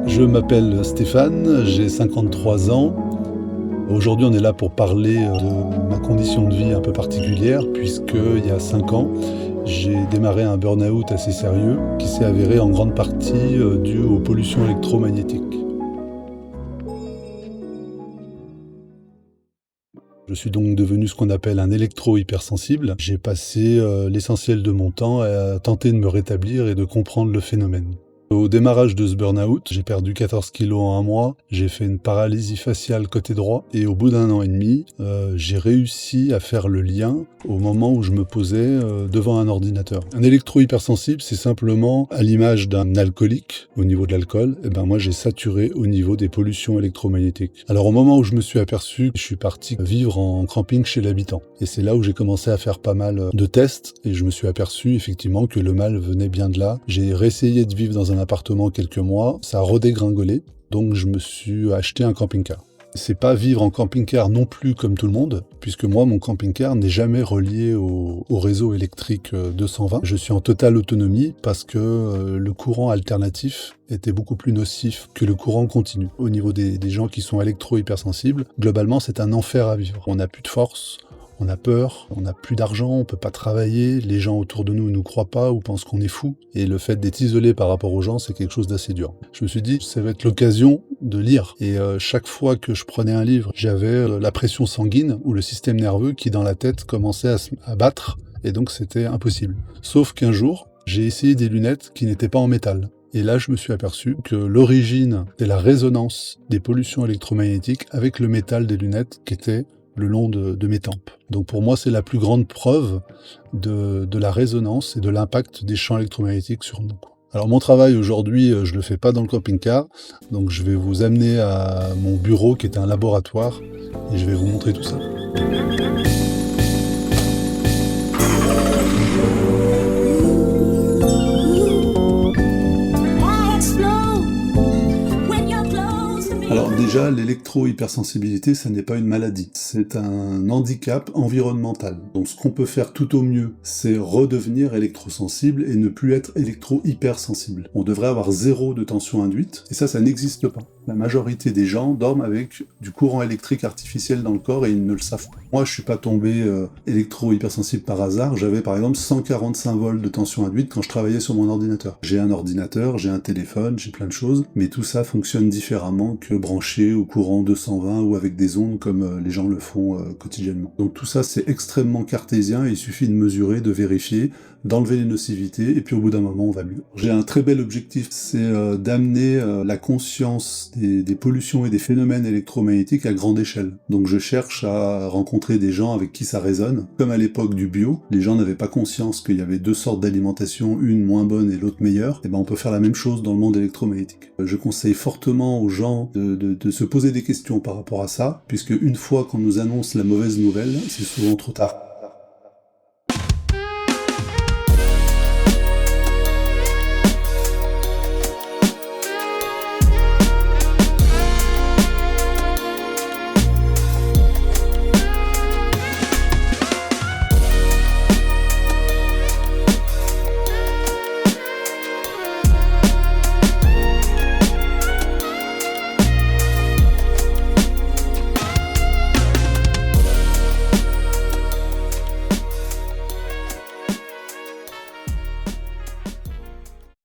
Je m'appelle Stéphane, j'ai 53 ans. Aujourd'hui, on est là pour parler de ma condition de vie un peu particulière, puisque il y a 5 ans, j'ai démarré un burn-out assez sérieux qui s'est avéré en grande partie dû aux pollutions électromagnétiques. Je suis donc devenu ce qu'on appelle un électro-hypersensible. J'ai passé l'essentiel de mon temps à tenter de me rétablir et de comprendre le phénomène. Au démarrage de ce burn-out, j'ai perdu 14 kilos en un mois, j'ai fait une paralysie faciale côté droit et au bout d'1 an et demi, j'ai réussi à faire le lien au moment où je me posais devant un ordinateur. Un électro-hypersensible, c'est simplement à l'image d'un alcoolique au niveau de l'alcool, et ben moi j'ai saturé au niveau des pollutions électromagnétiques. Alors au moment où je me suis aperçu, je suis parti vivre en camping chez l'habitant. Et c'est là où j'ai commencé à faire pas mal de tests et je me suis aperçu effectivement que le mal venait bien de là. J'ai réessayé de vivre dans un appartement quelques mois, ça a redégringolé, donc je me suis acheté un camping-car. C'est pas vivre en camping-car non plus comme tout le monde, puisque moi, mon camping-car n'est jamais relié au réseau électrique 220. Je suis en totale autonomie parce que le courant alternatif était beaucoup plus nocif que le courant continu. Au niveau des gens qui sont électro-hypersensibles, globalement, c'est un enfer à vivre. On n'a plus de force, on a peur, on n'a plus d'argent, on peut pas travailler, les gens autour de nous ne nous croient pas ou pensent qu'on est fou. Et le fait d'être isolé par rapport aux gens, c'est quelque chose d'assez dur. Je me suis dit, ça va être l'occasion de lire. Et chaque fois que je prenais un livre, j'avais la pression sanguine ou le système nerveux qui, dans la tête, commençait à battre. Et donc, c'était impossible. Sauf qu'un jour, j'ai essayé des lunettes qui n'étaient pas en métal. Et là, je me suis aperçu que l'origine de la résonance des pollutions électromagnétiques avec le métal des lunettes qui était le long de mes tempes. Donc pour moi, c'est la plus grande preuve de la résonance et de l'impact des champs électromagnétiques sur nous. Alors mon travail aujourd'hui, je le fais pas dans le camping-car, donc je vais vous amener à mon bureau qui est un laboratoire et je vais vous montrer tout ça. Alors déjà, l'électro-hypersensibilité, ça n'est pas une maladie, c'est un handicap environnemental. Donc ce qu'on peut faire tout au mieux, c'est redevenir électrosensible et ne plus être électro-hypersensible. On devrait avoir 0 de tension induite, et ça n'existe pas. La majorité des gens dorment avec du courant électrique artificiel dans le corps et ils ne le savent pas. Moi, je suis pas tombé électro-hypersensible par hasard, j'avais par exemple 145 volts de tension induite quand je travaillais sur mon ordinateur. J'ai un ordinateur, j'ai un téléphone, j'ai plein de choses, mais tout ça fonctionne différemment que branché au courant 220 ou avec des ondes comme les gens le font quotidiennement. Donc tout ça, c'est extrêmement cartésien et il suffit de mesurer, de vérifier, d'enlever les nocivités, et puis au bout d'un moment, on va mieux. J'ai un très bel objectif, c'est d'amener la conscience des pollutions et des phénomènes électromagnétiques à grande échelle. Donc je cherche à rencontrer des gens avec qui ça résonne. Comme à l'époque du bio, les gens n'avaient pas conscience qu'il y avait 2 sortes d'alimentation, une moins bonne et l'autre meilleure, et ben on peut faire la même chose dans le monde électromagnétique. Je conseille fortement aux gens de se poser des questions par rapport à ça, puisque une fois qu'on nous annonce la mauvaise nouvelle, c'est souvent trop tard.